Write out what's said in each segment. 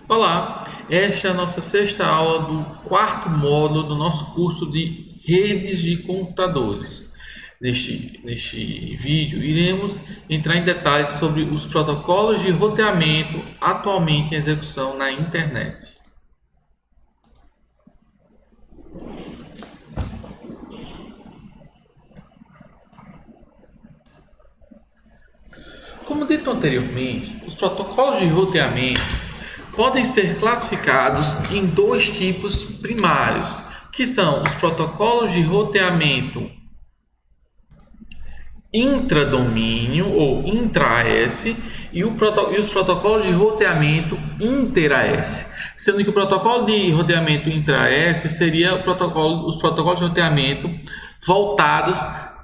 Olá, esta é a nossa sexta aula do quarto módulo do nosso curso de redes de computadores. Neste vídeo, iremos entrar em detalhes sobre os protocolos de roteamento atualmente em execução na internet. Como dito anteriormente, os protocolos de roteamento podem ser classificados em dois tipos primários, que são os protocolos de roteamento intradomínio ou intra-AS e os protocolos de roteamento inter-AS, sendo que o protocolo de roteamento intra-AS seria os protocolos de roteamento voltados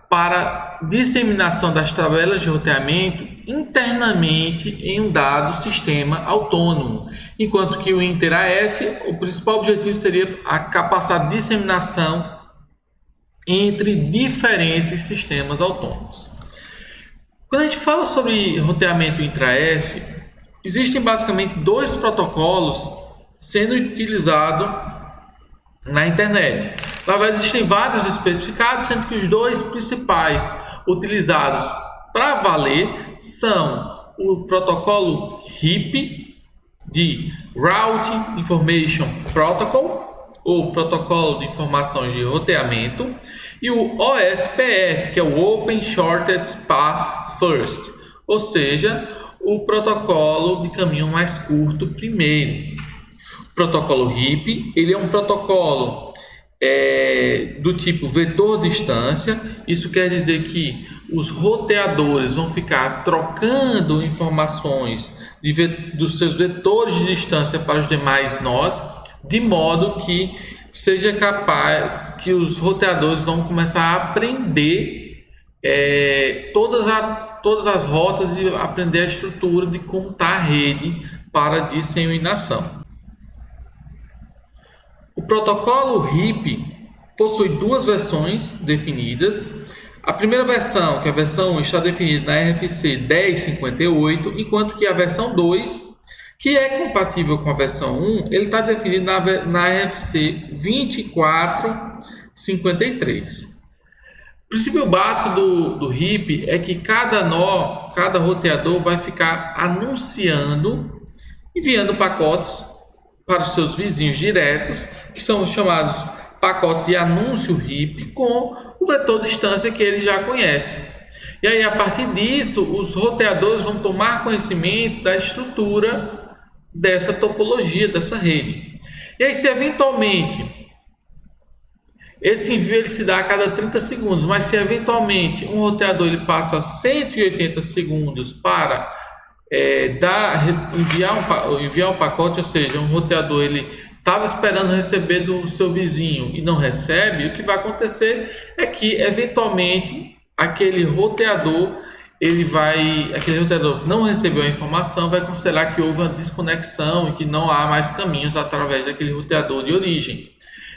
para disseminação das tabelas de roteamento internamente em um dado sistema autônomo, enquanto que o inter-AS, o principal objetivo seria a capacidade de disseminação entre diferentes sistemas autônomos. Quando a gente fala sobre roteamento intra-AS, existem basicamente dois protocolos sendo utilizados na internet. Na verdade, existem vários especificados, sendo que os dois principais utilizados para valer são o protocolo RIP, de Route Information Protocol, ou Protocolo de Informações de Roteamento, e o OSPF, que é o Open Shortest Path First, ou seja, o protocolo de caminho mais curto primeiro. O protocolo RIP, ele é um protocolo do tipo vetor distância. Isso quer dizer que os roteadores vão ficar trocando informações dos seus vetores de distância para os demais nós, de modo que seja capaz que os roteadores vão começar a aprender todas as rotas e aprender a estrutura de como está a rede para disseminação. O protocolo RIP possui duas versões definidas. A primeira versão, que é a versão 1, está definida na RFC 1058, enquanto que a versão 2, que é compatível com a versão 1, ele está definido na RFC 2453. O princípio básico do RIP é que cada roteador vai ficar enviando pacotes para os seus vizinhos diretos, que são chamados pacotes de anúncio RIP, com o vetor distância que ele já conhece. E aí, a partir disso, os roteadores vão tomar conhecimento da estrutura dessa topologia, dessa rede. E aí, se eventualmente esse envio ele se dá a cada 30 segundos, mas se eventualmente um roteador ele passa 180 segundos para enviar um pacote, ou seja, um roteador ele estava esperando receber do seu vizinho e não recebe, o que vai acontecer é que eventualmente aquele roteador que não recebeu a informação vai considerar que houve uma desconexão e que não há mais caminhos através daquele roteador de origem,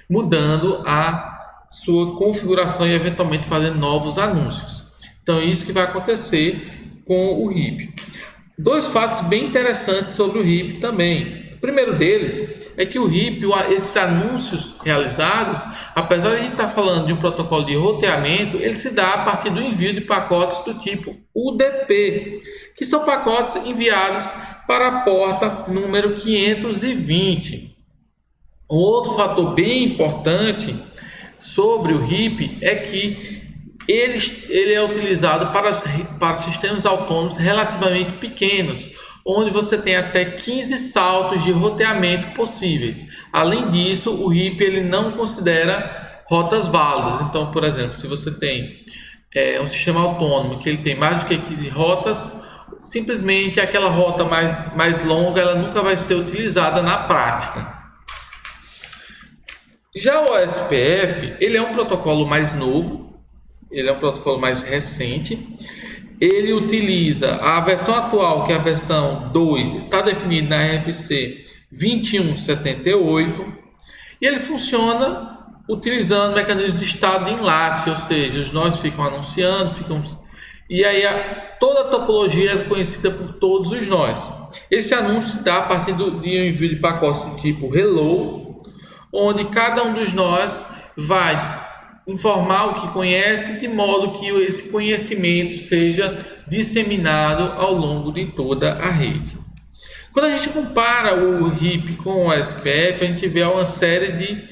mudando a sua configuração e eventualmente fazendo novos anúncios. Então é isso que vai acontecer com o RIP. Dois fatos bem interessantes sobre o RIP também. O primeiro deles é que o RIP, esses anúncios realizados, apesar de a gente estar falando de um protocolo de roteamento, ele se dá a partir do envio de pacotes do tipo UDP, que são pacotes enviados para a porta número 520. Um outro fator bem importante sobre o RIP é que ele é utilizado para sistemas autônomos relativamente pequenos, onde você tem até 15 saltos de roteamento possíveis. Além disso, o RIP ele não considera rotas válidas. Então, por exemplo, se você tem um sistema autônomo que ele tem mais do que 15 rotas, simplesmente aquela rota mais longa ela nunca vai ser utilizada na prática. Já o OSPF, ele é um protocolo mais novo, ele é um protocolo mais recente. Ele utiliza a versão atual, que é a versão 2, está definida na RFC 2178, e ele funciona utilizando mecanismos de estado de enlace, ou seja, os nós ficam anunciando, e aí toda a topologia é conhecida por todos os nós. Esse anúncio se dá a partir de um envio de pacotes do tipo hello, onde cada um dos nós vai informar o que conhece, de modo que esse conhecimento seja disseminado ao longo de toda a rede. Quando a gente compara o RIP com o SPF, a gente vê uma série de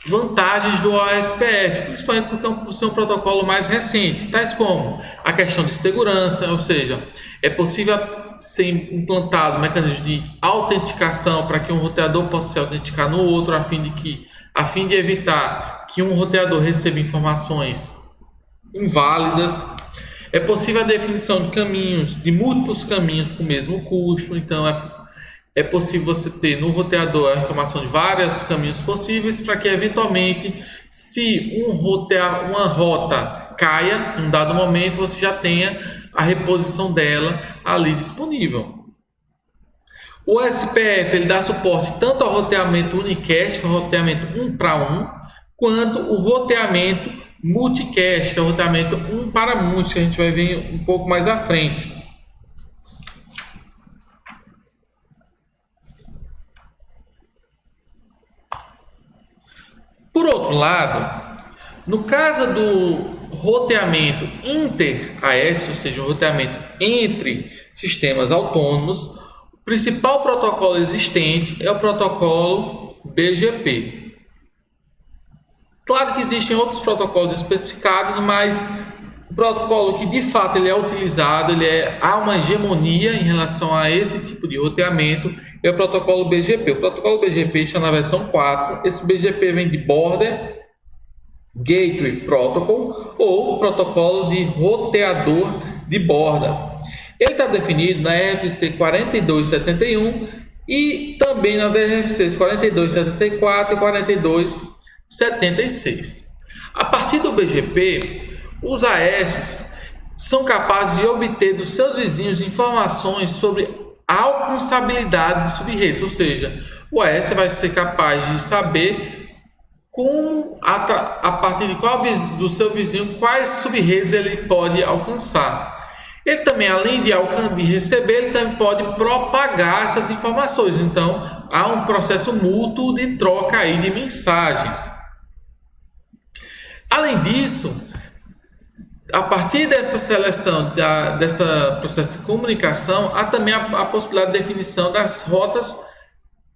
vantagens do OSPF, principalmente por ser um protocolo mais recente, tais como a questão de segurança, ou seja, é possível ser implantado mecanismos de autenticação para que um roteador possa se autenticar no outro, a fim de evitar que um roteador receba informações inválidas. É possível a definição de múltiplos caminhos com o mesmo custo, então é possível você ter no roteador a informação de vários caminhos possíveis para que eventualmente, se uma rota caia em um dado momento, você já tenha a reposição dela ali disponível. O SPF ele dá suporte tanto ao roteamento unicast, que é o roteamento 1 para 1, quanto o roteamento multicast, que é o roteamento 1 para muitos, que a gente vai ver um pouco mais à frente. Por outro lado, no caso do roteamento inter-AS, ou seja, o roteamento entre sistemas autônomos, o principal protocolo existente é o protocolo BGP. Claro que existem outros protocolos especificados, mas o protocolo que de fato ele é utilizado, há uma hegemonia em relação a esse tipo de roteamento, é o protocolo BGP. O protocolo BGP está na versão 4. Esse BGP vem de Border Gateway Protocol, ou protocolo de roteador de borda. Ele está definido na RFC 4271 e também nas RFCs 4274 e 4276. A partir do BGP, os AS são capazes de obter dos seus vizinhos informações sobre a alcançabilidade de subredes, ou seja, o AS vai ser capaz de saber como, a partir de qual do seu vizinho, quais subredes ele pode alcançar. Ele também, além de receber, ele também pode propagar essas informações. Então, há um processo mútuo de troca aí de mensagens. Além disso, a partir dessa seleção, desse processo de comunicação, há também a possibilidade de definição das rotas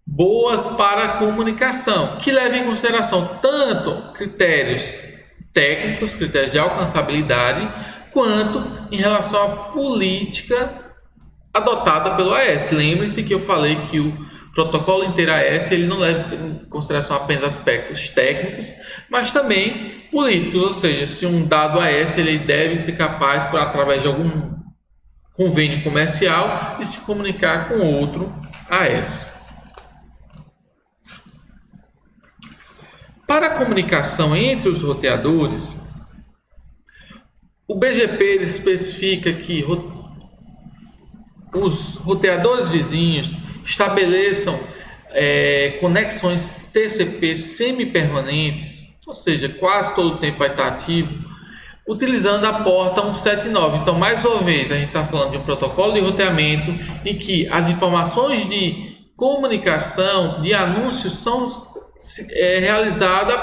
boas para a comunicação, que levam em consideração tanto critérios técnicos, critérios de alcançabilidade, quanto em relação à política adotada pelo AS. Lembre-se que eu falei que o protocolo inter-AS ele não leva em consideração apenas aspectos técnicos, mas também políticos, ou seja, se um dado AS ele deve ser capaz, através de algum convênio comercial, de se comunicar com outro AS. Para a comunicação entre os roteadores, o BGP ele especifica que os roteadores vizinhos estabeleçam conexões TCP semi-permanentes, ou seja, quase todo o tempo vai estar ativo, utilizando a porta 179. Então, mais uma vez, a gente está falando de um protocolo de roteamento em que as informações de comunicação, de anúncios, são realizadas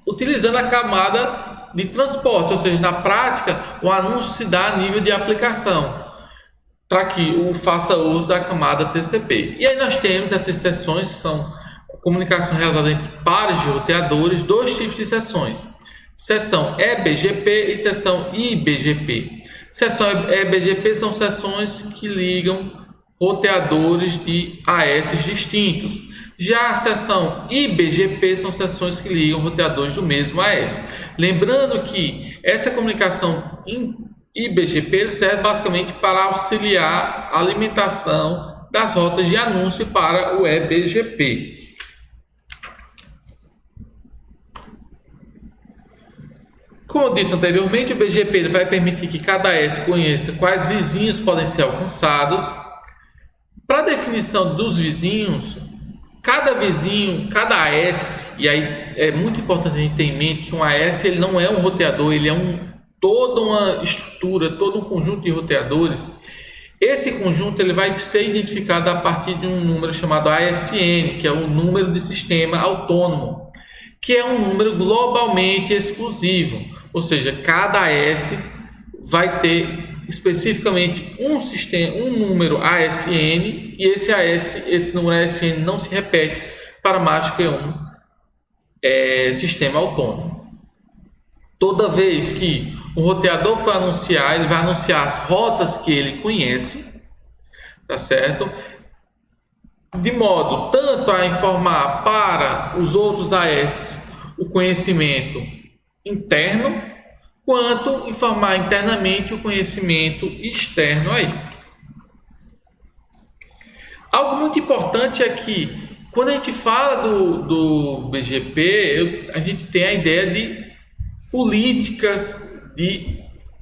utilizando a camada de transporte, ou seja, na prática, o anúncio se dá a nível de aplicação, para que o faça uso da camada TCP. E aí nós temos essas sessões, que são comunicação realizada entre pares de roteadores, dois tipos de sessões: sessão EBGP e sessão IBGP. Sessão EBGP são sessões que ligam roteadores de AS distintos. Já a seção IBGP são seções que ligam roteadores do mesmo AS. Lembrando que essa comunicação em IBGP serve basicamente para auxiliar a alimentação das rotas de anúncio para o EBGP. Como dito anteriormente, o BGP vai permitir que cada AS conheça quais vizinhos podem ser alcançados. Para a definição dos vizinhos, cada vizinho, cada AS, e aí é muito importante a gente ter em mente que um AS ele não é um roteador, ele é toda uma estrutura, todo um conjunto de roteadores. Esse conjunto ele vai ser identificado a partir de um número chamado ASN, que é o número de sistema autônomo, que é um número globalmente exclusivo, ou seja, cada AS vai ter especificamente um número ASN, e esse número ASN não se repete para mais que um sistema autônomo. Toda vez que um roteador for anunciar, ele vai anunciar as rotas que ele conhece, tá certo? De modo tanto a informar para os outros AS o conhecimento interno, quanto informar internamente o conhecimento externo aí. Algo muito importante é que quando a gente fala do BGP, a gente tem a ideia de políticas de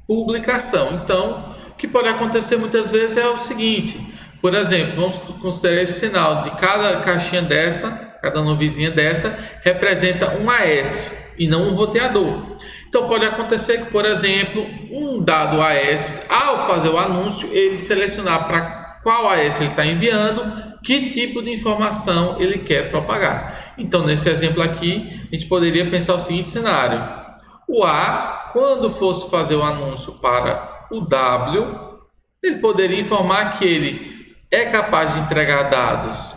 publicação. Então, o que pode acontecer muitas vezes é o seguinte: por exemplo, vamos considerar esse sinal de cada caixinha dessa, cada nuvenzinha dessa representa um AS e não um roteador. Então pode acontecer que, por exemplo, um dado AS, ao fazer o anúncio, ele selecionar para qual AS ele está enviando, que tipo de informação ele quer propagar. Então, nesse exemplo aqui, a gente poderia pensar o seguinte cenário: o A, quando fosse fazer o anúncio para o W, ele poderia informar que ele é capaz de entregar dados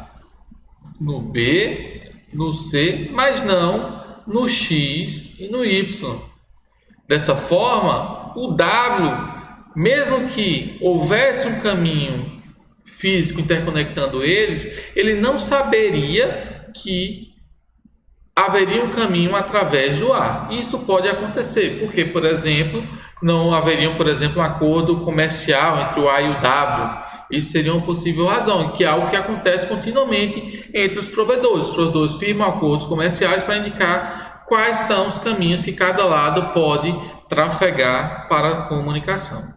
no B, no C, mas não no X e no Y. Dessa forma, o W, mesmo que houvesse um caminho físico interconectando eles, ele não saberia que haveria um caminho através do A. Isso pode acontecer, porque, por exemplo, não haveria, um acordo comercial entre o A e o W. Isso seria uma possível razão, que é algo que acontece continuamente entre os provedores. Os provedores firmam acordos comerciais para indicar quais são os caminhos que cada lado pode trafegar para a comunicação.